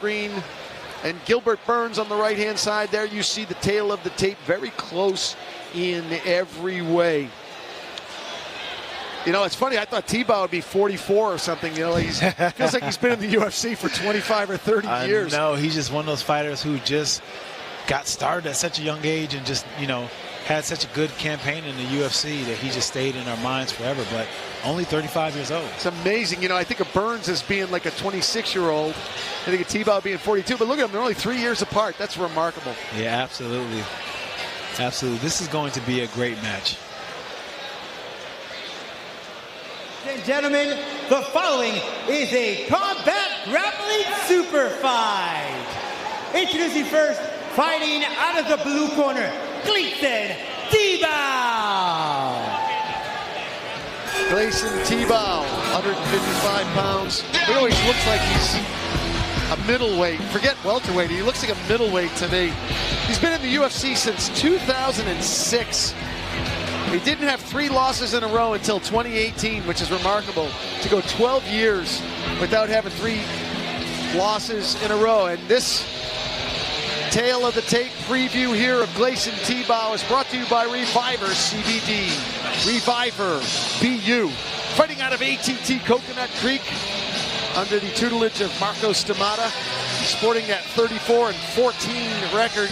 Green and Gilbert Burns on the right-hand side. There you see the tail of the tape, very close in every way. You know, it's funny, I thought Tibau would be 44 or something. You know, feels like he's been in the UFC for 25 or 30 years. No, he's just one of those fighters who just got started at such a young age and just, you know, had such a good campaign in the UFC that he just stayed in our minds forever, but only 35 years old. It's amazing. You know, I think of Burns as being like a 26-year-old. I think of Tibau being 42, but look at them, they're only 3 years apart. That's remarkable. Yeah, absolutely. Absolutely. This is going to be a great match. Ladies and gentlemen, the following is a combat grappling super fight. Introducing first, fighting out of the blue corner, Gleison Tibau. Gleison Tibau, 155 pounds. He always looks like he's a middleweight. Forget welterweight. He looks like a middleweight to me. He's been in the UFC since 2006. He didn't have 3 losses in a row until 2018, which is remarkable. To go 12 years without having 3 losses in a row. And this tail of the tape preview here of Gleison Tibau is brought to you by Reviver CBD. Reviver BU. Fighting out of ATT Coconut Creek under the tutelage of Marco Stamata. Sporting that 34-14 record.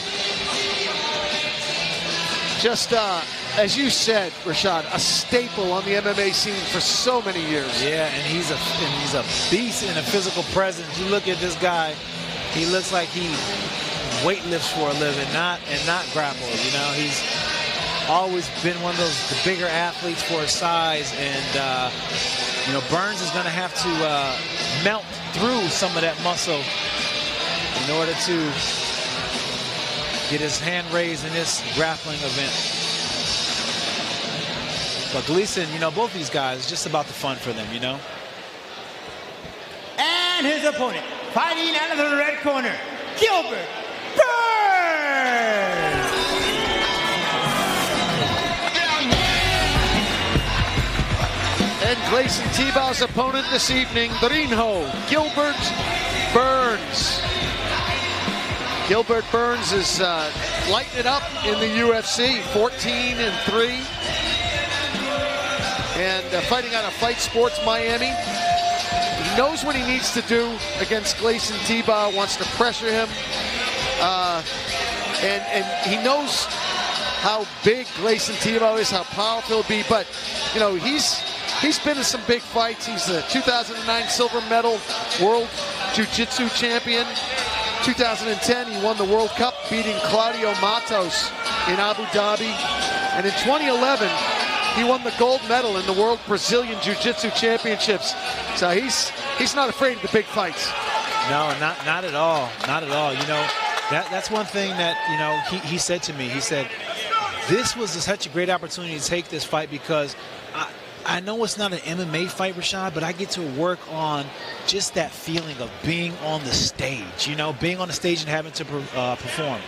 Just as you said, Rashad, a staple on the MMA scene for so many years. Yeah, and he's a beast in a physical presence. You look at this guy, he looks like he weightlifts for a living, not grapple. You know, he's always been one of the bigger athletes for his size, and you know, Burns is going to have to melt through some of that muscle in order to get his hand raised in this grappling event. But Gleison, you know, both these guys, it's just about the fun for them, you know. And his opponent, fighting out of the red corner, Gilbert Burns. And Gleison Tibau's opponent this evening, Rinho Gilbert Burns. Gilbert Burns is lighting it up in the UFC, 14-3. And fighting out of Fight Sports Miami. He knows what he needs to do against Gleison Tibau, wants to pressure him. And he knows how big Gleison Tibau is, how powerful he'll be. But, you know, he's been in some big fights. He's the 2009 silver medal world jiu-jitsu champion. 2010, he won the World Cup, beating Claudio Matos in Abu Dhabi. And in 2011, he won the gold medal in the World Brazilian Jiu-Jitsu Championships. So he's not afraid of the big fights. No, not at all. Not at all. You know, that's one thing that, you know, he said to me. He said, this was such a great opportunity to take this fight because I know it's not an MMA fight, Rashad, but I get to work on just that feeling of being on the stage, you know, being on the stage and having to perform.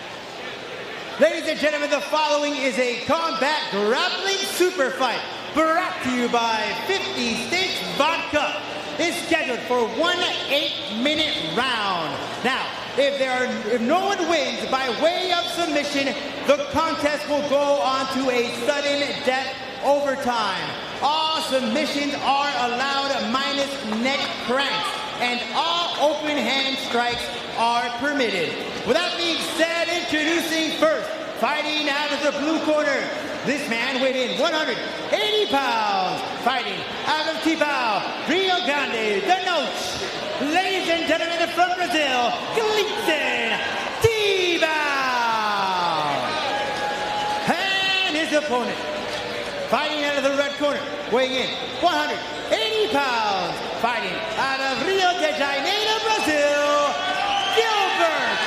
Ladies and gentlemen, the following is a combat grappling super fight brought to you by 50 States Vodka. It's scheduled for 1 8-minute round. Now, if no one wins by way of submission, the contest will go on to a sudden death overtime. All submissions are allowed minus neck cranks, and all open hand strikes are permitted. With that being said, introducing first, fighting out of the blue corner, this man weighed in 180 pounds, fighting out of Tibau, Rio Grande do Norte. Ladies and gentlemen, from Brazil, Gleison Tibau. And his opponent, fighting out of the red corner, weighing in 180 pounds, fighting out of Rio de Janeiro, Brazil, Gilbert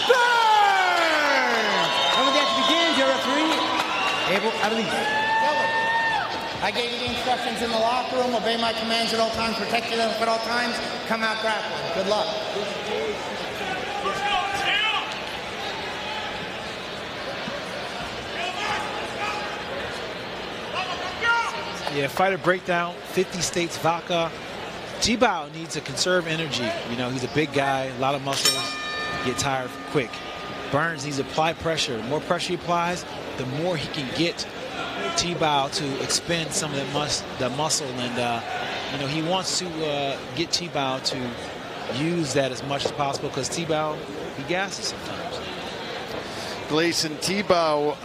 Burns. And when the action begins, your referee, Abel Adelis. I gave you the instructions in the locker room. Obey my commands at all times. Protect yourself at all times. Come out grappling. Good luck. Yeah, fighter breakdown, 50 States Vodka. Tibau needs to conserve energy. You know, he's a big guy, a lot of muscles, get tired quick. Burns needs to apply pressure. The more pressure he applies, the more he can get Tibau to expend some of the muscle. And, you know, he wants to get Tibau to use that as much as possible because Tibau, he gasses sometimes. Gleison, Tibau,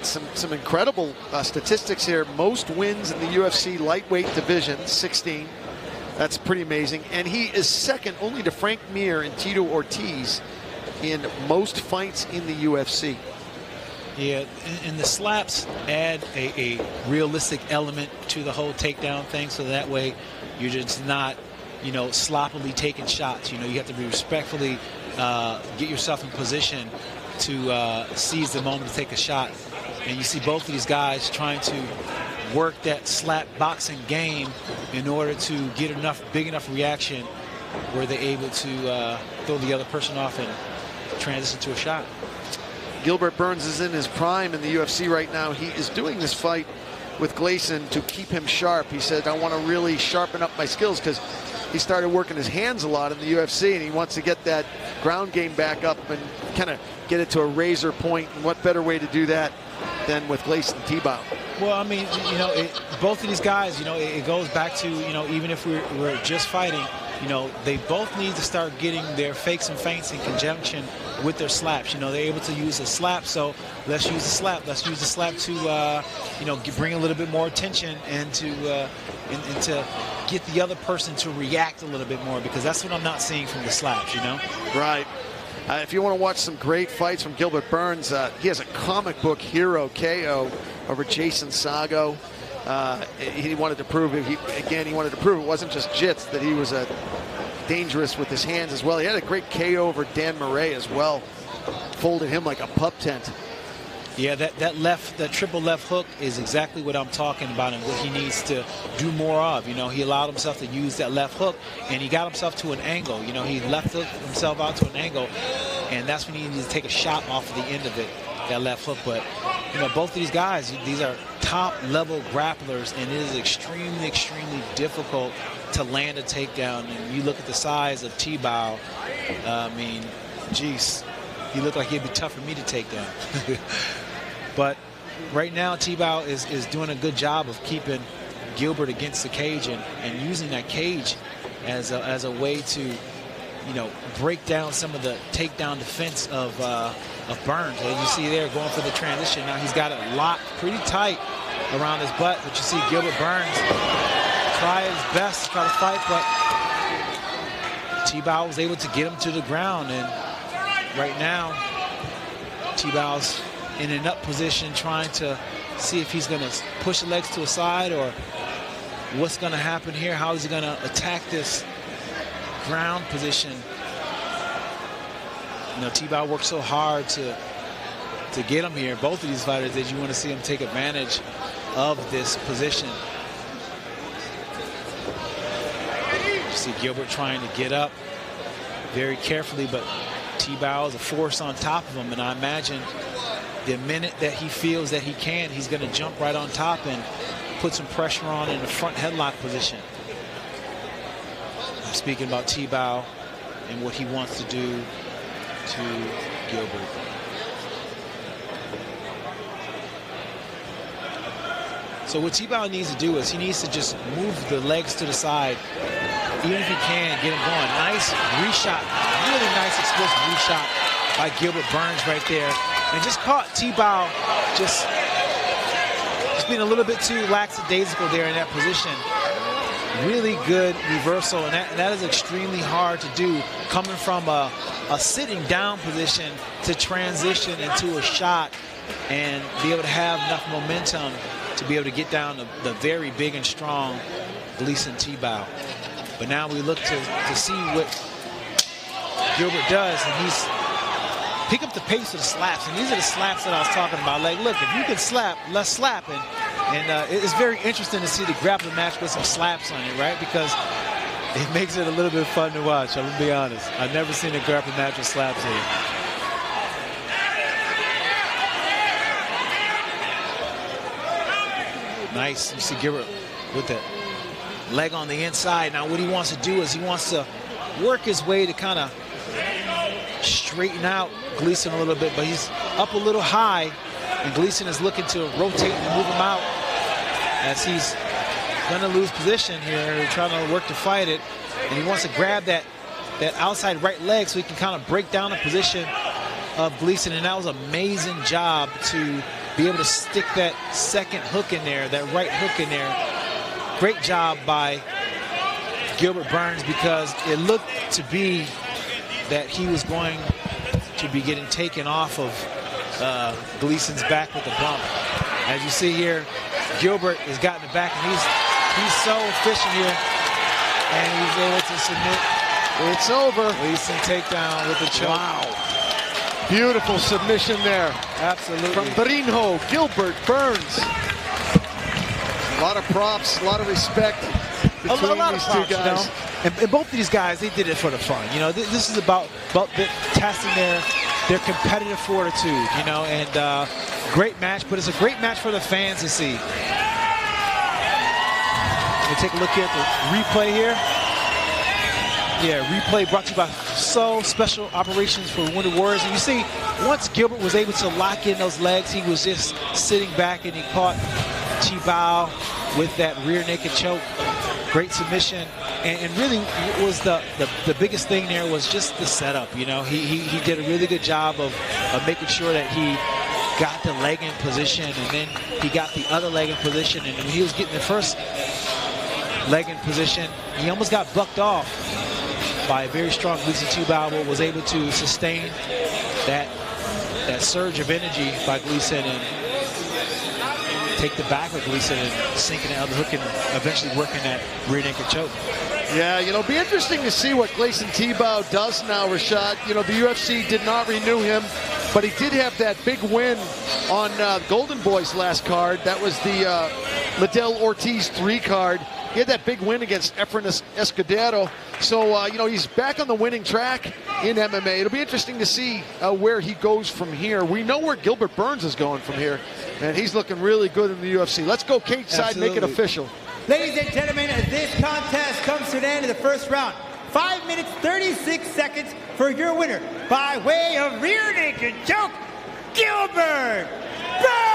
some incredible statistics here. Most wins in the UFC lightweight division, 16. That's pretty amazing. And he is second only to Frank Mir and Tito Ortiz in most fights in the UFC. Yeah, and the slaps add a realistic element to the whole takedown thing, so that way you're just not, you know, sloppily taking shots. You know, you have to be respectfully get yourself in position to seize the moment to take a shot. And you see both of these guys trying to work that slap boxing game in order to get big enough reaction where they're able to throw the other person off and transition to a shot. Gilbert Burns is in his prime in the UFC right now. He is doing this fight with Gleison to keep him sharp. He said, I want to really sharpen up my skills because he started working his hands a lot in the UFC, and he wants to get that ground game back up and kind of get it to a razor point. And what better way to do that than with Gleison Tibau? Well, I memean, you know, both of these guys, you know, it goes back to, you know, even if we're just fighting, you know, they both need to start getting their fakes and feints in conjunction with their slaps. You know, they're able to use a slap, so let's use the slap. Let's use the slap to, you know, bring a little bit more attention and to get the other person to react a little bit more, because that's what I'm not seeing from the slaps, you know? Right. If you want to watch some great fights from Gilbert Burns, he has a comic book hero KO over Jason Sago. He wanted to prove it. He wanted to prove it wasn't just jits, that he was dangerous with his hands as well. He had a great KO over Dan Murray as well. Folded him like a pup tent. Yeah, that triple left hook is exactly what I'm talking about and what he needs to do more of. You know, he allowed himself to use that left hook, and he got himself to an angle. You know, he left himself out to an angle, and that's when he needs to take a shot off of the end of it, that left hook. But, you know, both of these guys, these are top-level grapplers, and it is extremely, extremely difficult to land a takedown. And you look at the size of Tibau, I mean, geez, he looked like he'd be tough for me to take down. But right now, Tibau is doing a good job of keeping Gilbert against the cage and using that cage as a way to, you know, break down some of the takedown defense of Burns. As you see there, going for the transition. Now he's got it locked pretty tight around his butt, but you see Gilbert Burns try his best to try to fight, but Tibau was able to get him to the ground. And right now, Tibau's in an up position trying to see if he's going to push the legs to a side or what's going to happen here. How is he going to attack this ground position? You know, Tibau worked so hard to get him here. Both of these fighters, that you want to see him take advantage of this position. You see Gilbert trying to get up very carefully, but Tibau is a force on top of him, and I imagine the minute that he feels that he can, he's going to jump right on top and put some pressure on in the front headlock position. I'm speaking about Tibau and what he wants to do to Gilbert. So what Tibau needs to do is he needs to just move the legs to the side, even if he can, get him going. Nice reshot, really nice explosive reshot by Gilbert Burns right there. And just caught Tibau just being a little bit too lackadaisical there in that position. Really good reversal, and that is extremely hard to do, coming from a sitting down position to transition into a shot and be able to have enough momentum to be able to get down the very big and strong Gleison Tibau. But now we look to see what Gilbert does, and he's pick up the pace of the slaps, and these are the slaps that I was talking about. Like, look, if you can slap, let's slap. And it's very interesting to see the grappling match with some slaps on it, right? Because it makes it a little bit fun to watch. I'm gonna be honest. I've never seen a grappling match with slaps here. Nice. You see Gilbert with that leg on the inside. Now what he wants to do is he wants to work his way to kind of straighten out Gleison a little bit, but he's up a little high, and Gleison is looking to rotate and move him out as he's going to lose position here, trying to work to fight it, and he wants to grab that outside right leg so he can kind of break down the position of Gleison, and that was an amazing job to be able to stick that second hook in there, that right hook in there. Great job by Gilbert Burns, because it looked to be that he was going to be getting taken off of Gleison's back with the bump. As you see here, Gilbert has gotten it back, and he's so efficient here, and he's able to submit. It's over. Gleison takedown with the choke. Wow. Beautiful submission there. Absolutely. From Brinho, Gilbert Burns. A lot of props, a lot of respect between a lot these of props, two guys. You know? And both of these guys, they did it for the fun. You know, this is about testing their competitive fortitude, you know, and great match, but it's a great match for the fans to see. Let me take a look at the replay here. Yeah, replay brought to you by Special Operations for Wounded Warriors. And you see, once Gilbert was able to lock in those legs, he was just sitting back, and he caught Tibau with that rear naked choke. Great submission. And really was the biggest thing there was just the setup. You know, he did a really good job of making sure that he got the leg in position, and then he got the other leg in position. And when he was getting the first leg in position, he almost got bucked off by a very strong Gleison Tibau, but was able to sustain that surge of energy by Gleison and take the back of Gleison and sinking the other hook and eventually working that rear naked choke. Yeah, you know, it'll be interesting to see what Gleison Tibau does now, Rashad. You know, the UFC did not renew him, but he did have that big win on Golden Boy's last card. That was the Liddell Ortiz 3 card. He had that big win against Efren Escudero. So, you know, he's back on the winning track in MMA. It'll be interesting to see where he goes from here. We know where Gilbert Burns is going from here, and he's looking really good in the UFC. Let's go cage side, make it official. Ladies and gentlemen, this contest comes to an end in the first round. 5 minutes, 36 seconds for your winner by way of rear naked choke, Gilbert Burns!